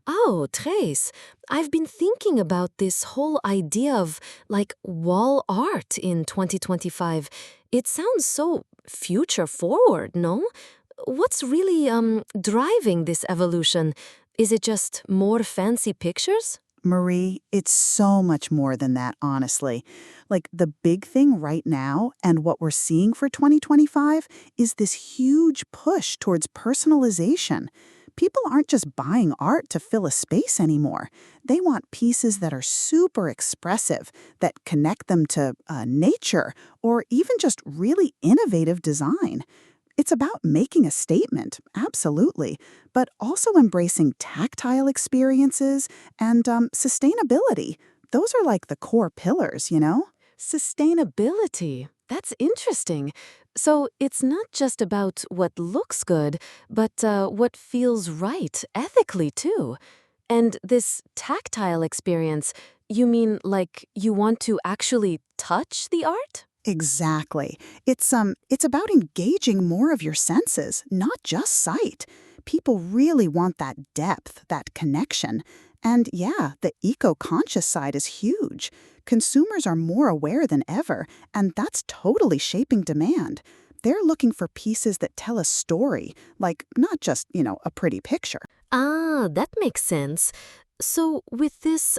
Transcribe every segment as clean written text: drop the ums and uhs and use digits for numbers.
Oh, Trace, I've been thinking about this whole idea of wall art in 2025. It sounds so future forward, no? What's really driving this evolution? Is it just more fancy pictures? Marie, it's so much more than that, honestly. Like, the big thing right now, and what we're seeing for 2025, is this huge push towards personalization. People aren't just buying art to fill a space anymore. They want pieces that are super expressive, that connect them to nature, or even just really innovative design. It's about making a statement, absolutely, but also embracing tactile experiences and sustainability. Those are like the core pillars, you know? Sustainability. That's interesting. So it's not just about what looks good, but what feels right ethically too. And this tactile experience, you mean like you want to actually touch the art? Exactly. It's about engaging more of your senses, not just sight. People really want that depth, that connection. And yeah, the eco-conscious side is huge. Consumers are more aware than ever, and that's totally shaping demand. They're looking for pieces that tell a story, like not just, a pretty picture. Ah, that makes sense. So, with this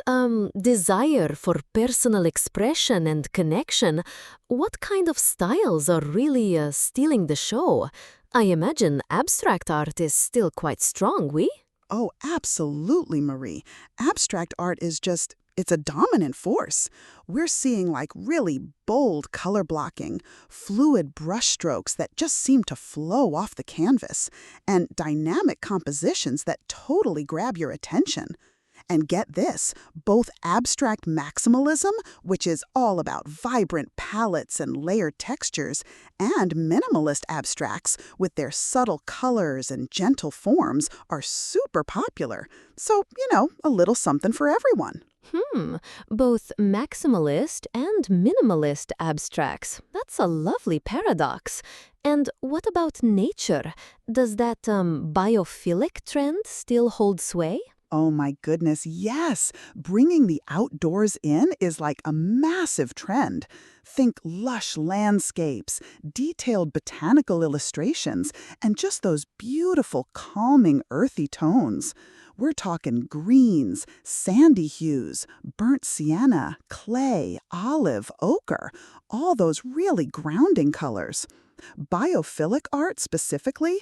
desire for personal expression and connection, what kind of styles are really stealing the show? I imagine abstract art is still quite strong, we? Oh, absolutely, Marie. Abstract art is it's a dominant force. We're seeing like really bold color blocking, fluid brushstrokes that just seem to flow off the canvas, and dynamic compositions that totally grab your attention. And get this, both abstract maximalism, which is all about vibrant palettes and layered textures, and minimalist abstracts with their subtle colors and gentle forms are super popular. So, a little something for everyone. Both maximalist and minimalist abstracts. That's a lovely paradox. And what about nature? Does that biophilic trend still hold sway? Oh my goodness, yes! Bringing the outdoors in is like a massive trend. Think lush landscapes, detailed botanical illustrations, and just those beautiful, calming, earthy tones. We're talking greens, sandy hues, burnt sienna, clay, olive, ochre, all those really grounding colors. Biophilic art specifically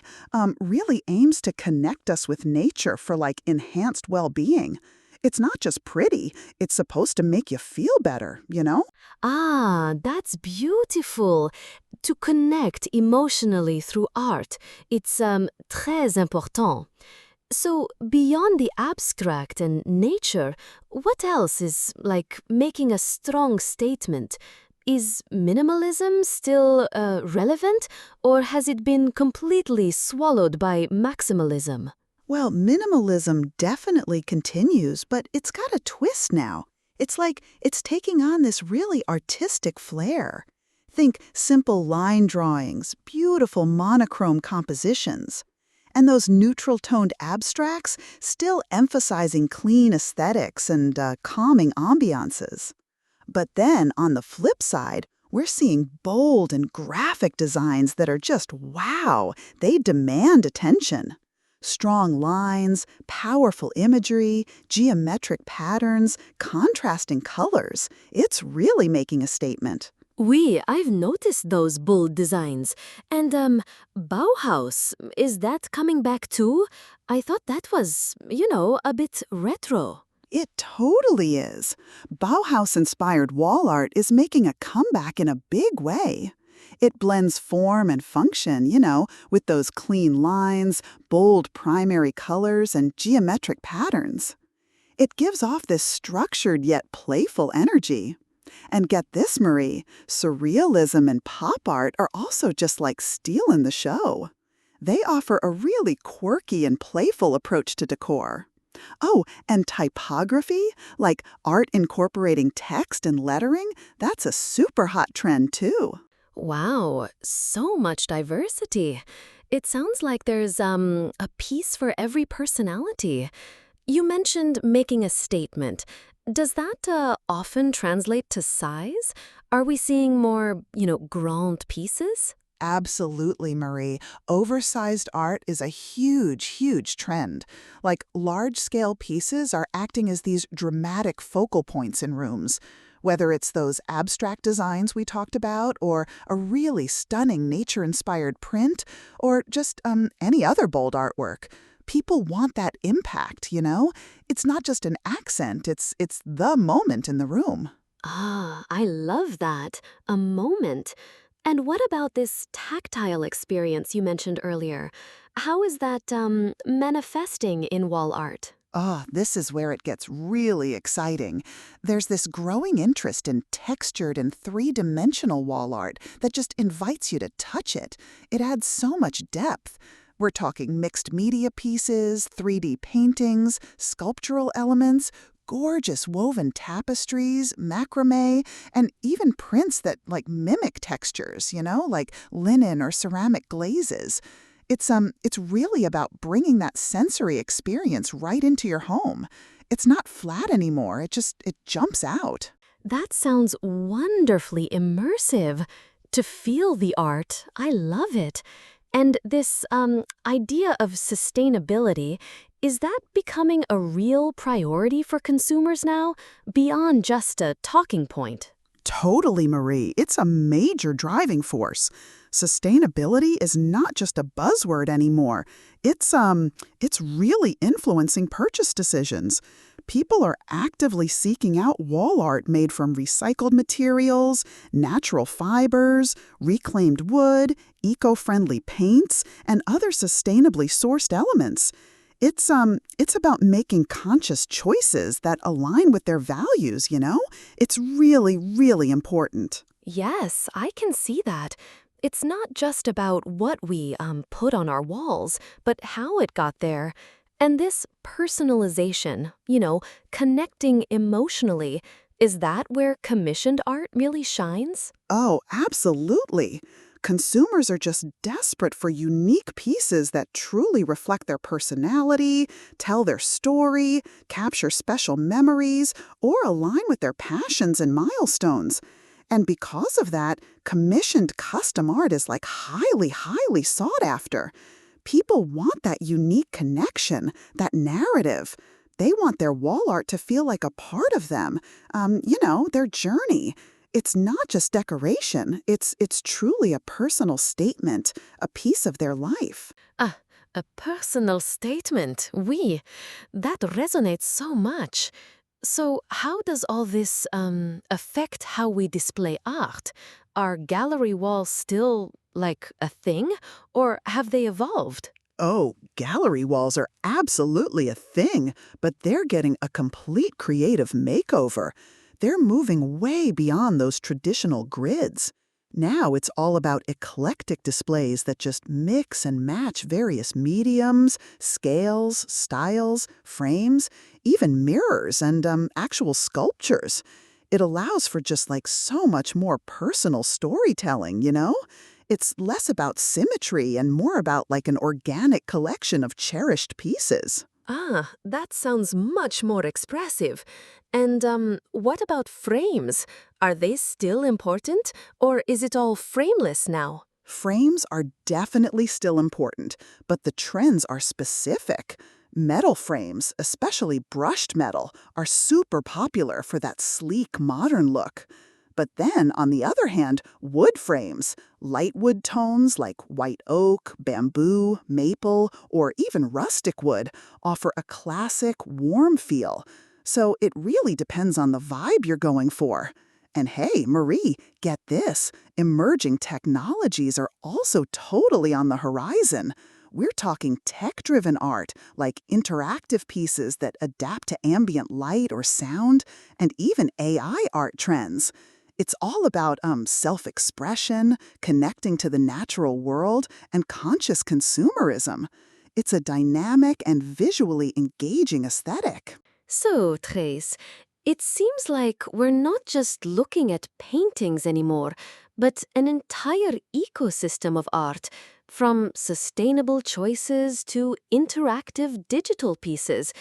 really aims to connect us with nature for like enhanced well-being. It's not just pretty, it's supposed to make you feel better, you know? Ah, that's beautiful. To connect emotionally through art, it's très important. So, beyond the abstract and nature, what else is like making a strong statement? Is minimalism still relevant, or has it been completely swallowed by maximalism? Well, minimalism definitely continues, but it's got a twist now. It's like it's taking on this really artistic flair. Think simple line drawings, beautiful monochrome compositions. And those neutral-toned abstracts still emphasizing clean aesthetics and calming ambiances. But then, on the flip side, we're seeing bold and graphic designs that are just wow. They demand attention. Strong lines, powerful imagery, geometric patterns, contrasting colors. It's really making a statement. Oui, I've noticed those bold designs. And Bauhaus, is that coming back too? I thought that was, a bit retro. It totally is. Bauhaus-inspired wall art is making a comeback in a big way. It blends form and function, with those clean lines, bold primary colors, and geometric patterns. It gives off this structured yet playful energy. And get this, Marie, surrealism and pop art are also just like stealing the show. They offer a really quirky and playful approach to decor. Oh, and typography, like art incorporating text and lettering, that's a super hot trend too. Wow, so much diversity. It sounds like there's a piece for every personality. You mentioned making a statement. Does that often translate to size? Are we seeing more, grand pieces? Absolutely, Marie. Oversized art is a huge, huge trend. Like, large-scale pieces are acting as these dramatic focal points in rooms. Whether it's those abstract designs we talked about, or a really stunning nature-inspired print, or just any other bold artwork. People want that impact, you know? It's not just an accent, it's the moment in the room. Ah, I love that. A moment. And what about this tactile experience you mentioned earlier? How is that manifesting in wall art? This is where it gets really exciting. There's this growing interest in textured and three-dimensional wall art that just invites you to touch it. It adds so much depth. We're talking mixed media pieces, 3D paintings, sculptural elements, gorgeous woven tapestries, macrame, and even prints that mimic textures, like linen or ceramic glazes. It's really about bringing that sensory experience right into your home. It's not flat anymore. It jumps out. That sounds wonderfully immersive. To feel the art, I love it. And this idea of sustainability, is that becoming a real priority for consumers now, beyond just a talking point? Totally, Marie. It's a major driving force. Sustainability is not just a buzzword anymore. It's really influencing purchase decisions. People are actively seeking out wall art made from recycled materials, natural fibers, reclaimed wood, eco-friendly paints, and other sustainably sourced elements. It's about making conscious choices that align with their values, you know? It's really, really important. Yes, I can see that. It's not just about what we put on our walls, but how it got there. And this personalization, connecting emotionally, is that where commissioned art really shines? Oh, absolutely. Consumers are just desperate for unique pieces that truly reflect their personality, tell their story, capture special memories, or align with their passions and milestones. And because of that, commissioned custom art is highly, highly sought after. People want that unique connection, that narrative. They want their wall art to feel like a part of them, their journey. It's not just decoration, it's truly a personal statement, a piece of their life. Ah, a personal statement, oui. That resonates so much. So, how does all this affect how we display art? Are gallery walls still like a thing, or have they evolved? Oh, gallery walls are absolutely a thing, but they're getting a complete creative makeover. They're moving way beyond those traditional grids. Now it's all about eclectic displays that just mix and match various mediums, scales, styles, frames, even mirrors and actual sculptures. It allows for just so much more personal storytelling, you know? It's less about symmetry and more about an organic collection of cherished pieces. Ah, that sounds much more expressive. And what about frames? Are they still important, or is it all frameless now? Frames are definitely still important, but the trends are specific. Metal frames, especially brushed metal, are super popular for that sleek, modern look. But then, on the other hand, wood frames, light wood tones like white oak, bamboo, maple, or even rustic wood, offer a classic, warm feel. So it really depends on the vibe you're going for. And hey, Marie, get this. Emerging technologies are also totally on the horizon. We're talking tech-driven art, like interactive pieces that adapt to ambient light or sound, and even AI art trends. It's all about self-expression, connecting to the natural world, and conscious consumerism. It's a dynamic and visually engaging aesthetic. So, Trace, it seems like we're not just looking at paintings anymore, but an entire ecosystem of art, from sustainable choices to interactive digital pieces.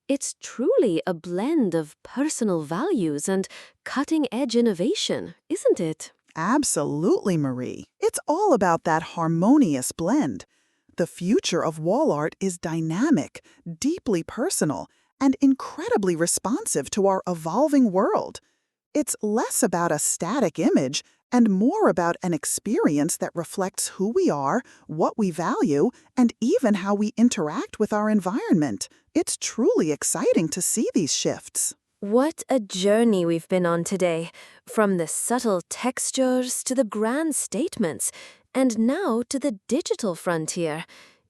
It's truly a blend of personal values and cutting-edge innovation, isn't it? Absolutely, Marie. It's all about that harmonious blend. The future of wall art is dynamic, deeply personal, and incredibly responsive to our evolving world. It's less about a static image and more about an experience that reflects who we are, what we value, and even how we interact with our environment. It's truly exciting to see these shifts. What a journey we've been on today, from the subtle textures to the grand statements, and now to the digital frontier.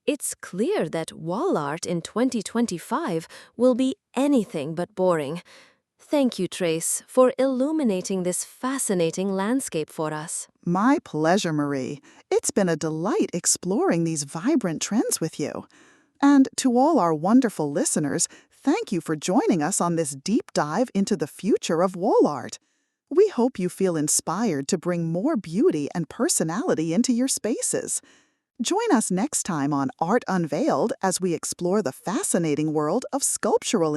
It's clear that wall art in 2025 will be anything but boring. Thank you, Trace, for illuminating this fascinating landscape for us. My pleasure, Marie. It's been a delight exploring these vibrant trends with you. And to all our wonderful listeners, thank you for joining us on this deep dive into the future of wall art. We hope you feel inspired to bring more beauty and personality into your spaces. Join us next time on Art Unveiled as we explore the fascinating world of sculptural